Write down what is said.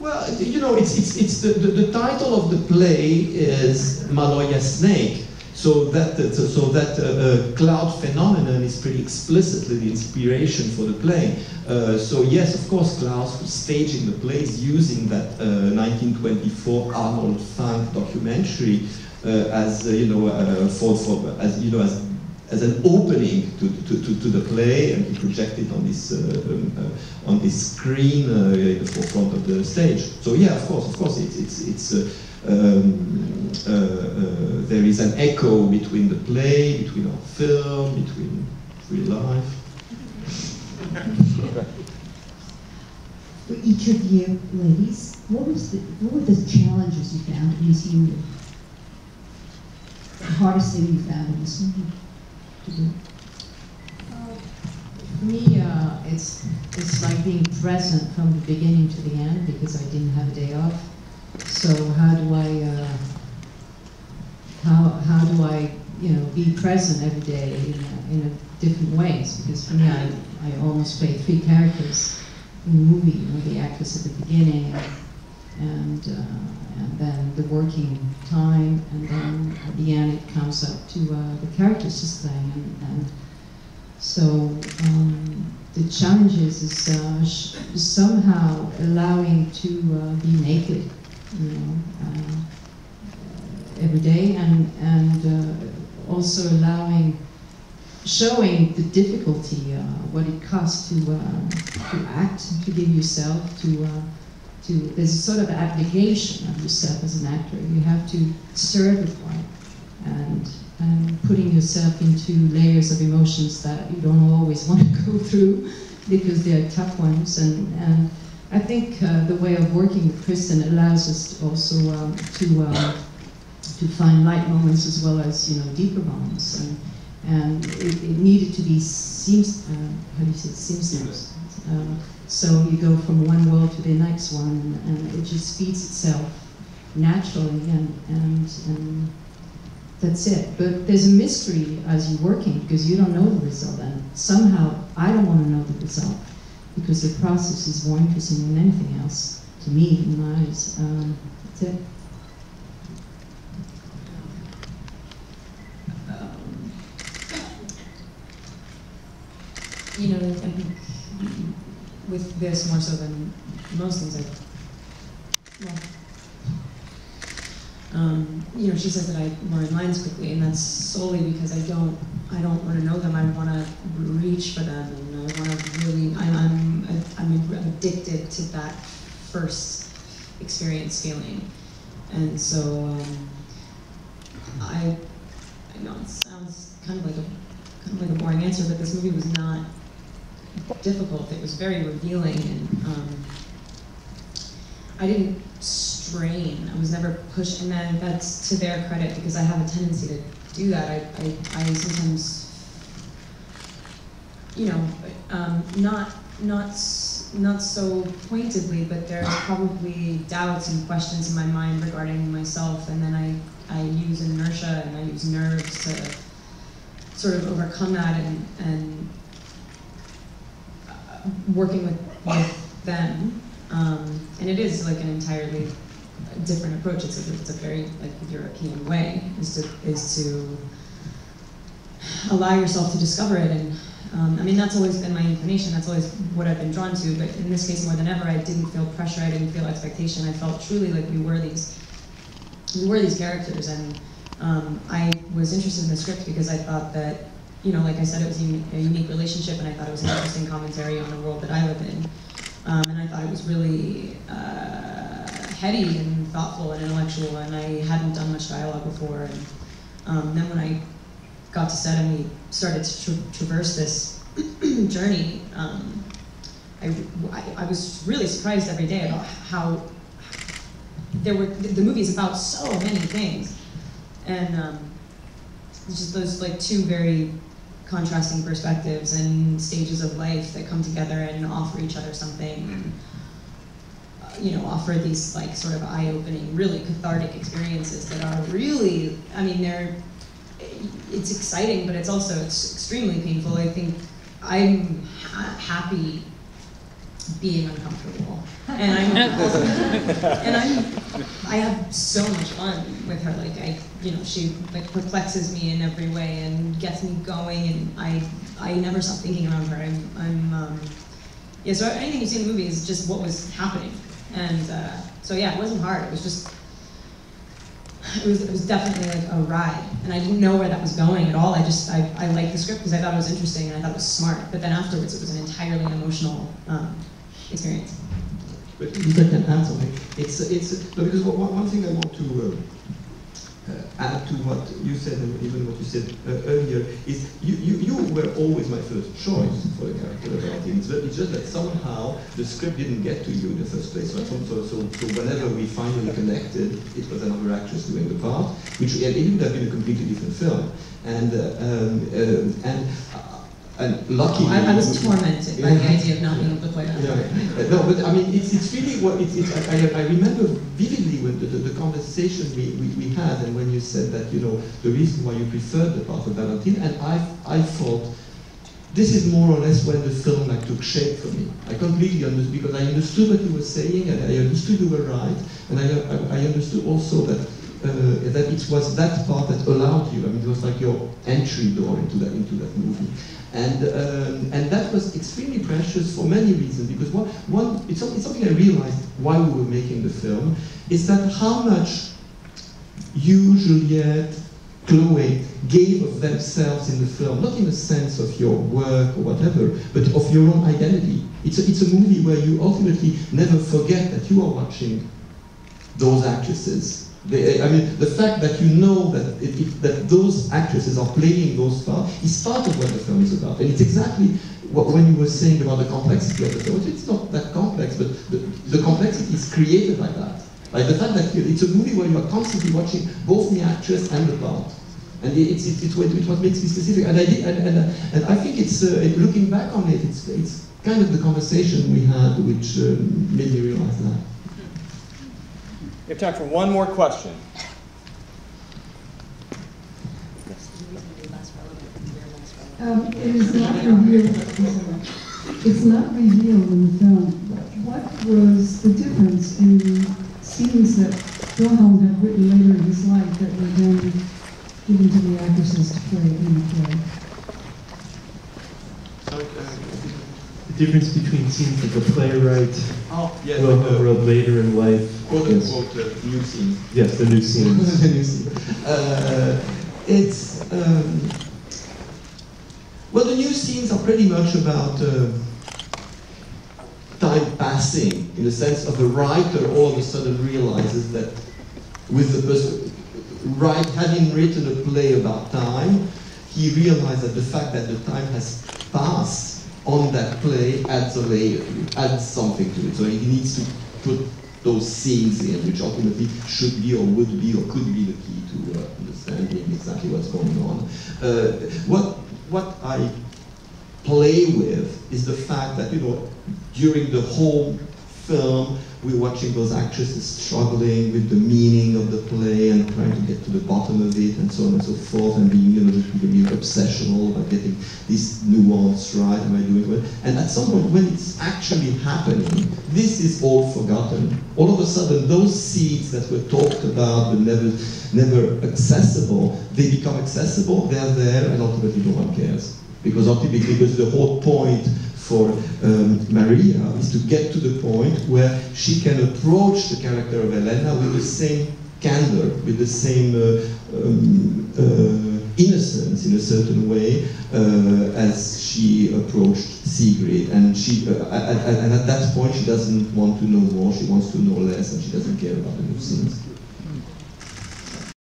Well, you know, it's the title of the play is Maloya Snake, so that cloud phenomenon is pretty explicitly the inspiration for the play. So yes, of course, Klaus was staging the plays using that 1924 Arnold Funk documentary as as an opening to the play, and he projected on this screen in the forefront of the stage. So yeah, of course, there is an echo between the play, between our film, between real life. For each of you ladies, what were the challenges you found in this unit? The hardest thing you found in this movie? For me, it's like being present from the beginning to the end, because I didn't have a day off. So how do I be present every day in different ways? Because for me, I almost play 3 characters in the movie. The actress at the beginning, and then the working time, and then at the end it comes up to the characters just playing, and so the challenge is somehow allowing to be naked, every day, and also showing the difficulty, what it costs to act, to give yourself, there's a sort of abnegation of yourself as an actor. You have to serve the part, and putting yourself into layers of emotions that you don't always want to go through, because they're tough ones. And I think the way of working with Kristen allows us also to find light moments as well as deeper moments, and it needed to be seamless. So you go from one world to the next one, and it just feeds itself naturally, and that's it. But there's a mystery as you're working, because you don't know the result, and somehow I don't want to know the result, because the process is more interesting than anything else to me in my eyes. That's it. I think with this more so than most things, she says that I learn lines quickly, and that's solely because I don't want to know them. I want to reach for them, and I want to really. I'm addicted to that first experience feeling, and so I know it sounds kind of like a boring answer, but this movie was not difficult. It was very revealing, and I didn't strain. I was never pushed, and then that's to their credit, because I have a tendency to do that. I sometimes, not so pointedly, but there's probably doubts and questions in my mind regarding myself, and then I use inertia and I use nerves to sort of overcome that, and working with them, and it is like an entirely different approach. It's a very like European way, is to allow yourself to discover it, and that's always been my inclination. That's always what I've been drawn to. But in this case, more than ever, I didn't feel pressure. I didn't feel expectation. I felt truly like we were these characters, and I was interested in the script because I thought that, like I said, it was a unique relationship, and I thought it was an interesting commentary on the world that I live in. And I thought it was really heady and thoughtful and intellectual, and I hadn't done much dialogue before. And then when I got to set and we started to traverse this journey, I was really surprised every day about how the movie is about so many things. And it's just those like 2 very contrasting perspectives and stages of life that come together and offer each other something, and offer these like sort of eye-opening, really cathartic experiences that are really, it's exciting, but it's extremely painful. I think I'm happy being uncomfortable. And I have so much fun with her. Like she like perplexes me in every way and gets me going, and I never stop thinking around her. Yeah, so anything you see in the movie is just what was happening. And so yeah, it wasn't hard. It was just, it was definitely like a ride. And I didn't know where that was going at all. I liked the script because I thought it was interesting and I thought it was smart. But then afterwards, it was an entirely emotional experience. But if I can add something, it's no, because one thing I want to add to what you said, and even what you said earlier, is you were always my first choice for the character of Valentine. It's just that somehow the script didn't get to you in the first place. So whenever we finally connected, it was another actress doing the part, which it would have been a completely different film. And luckily, I was tormented by the idea of not being able to play that. Yeah. No, but I mean, it's really what I remember vividly with the conversation we had, and when you said that the reason why you preferred the part of Valentine, and I thought this is more or less when the film took shape for me. I completely understood, because I understood what you were saying, and I understood you were right, and I understood also that it was that part that allowed you. I mean, it was like your entry door into that movie. And that was extremely precious for many reasons, because it's something I realized while we were making the film, is that how much you, Juliette, Chloe gave of themselves in the film, not in the sense of your work or whatever, but of your own identity. It's a movie where you ultimately never forget that you are watching those actresses. I mean, the fact that you know that that those actresses are playing those parts is part of what the film is about. And it's exactly what when you were saying about the complexity of the film. It's not that complex, but the complexity is created by that. Like the fact that it's a movie where you are constantly watching both the actress and the part. And it's what makes me specific. And I think it's looking back on it, it's kind of the conversation we had which made me realize that. We have time for one more question. It is not revealed. It's not revealed in the film. What was the difference in scenes that Wilhelm had written later in his life that were then given to the actresses to play in the play? The difference between scenes that the playwright wrote later in life. Quote unquote new scenes. Yes, the new scenes. The new scene. Well, the new scenes are pretty much about time passing, in the sense of the writer all of a sudden realizes that with the person having written a play about time, he realized that the fact that the time has passed on that play adds a layer to it, adds something to it. So he needs to put those scenes in, which ultimately should be or would be or could be the key to understanding exactly what's going on. What I play with is the fact that, during the whole film, we're watching those actresses struggling with the meaning of the play and trying to get to the bottom of it and so on and so forth, and being, being obsessional about getting this nuance right, am I doing well? And at some point, when it's actually happening, this is all forgotten. All of a sudden, those seeds that were talked about but never accessible, they become accessible, they're there, and ultimately no one cares. Because the whole point for Maria is to get to the point where she can approach the character of Elena with the same candor, with the same innocence in a certain way as she approached Sigrid. And and at that point she doesn't want to know more, she wants to know less, and she doesn't care about the new scenes.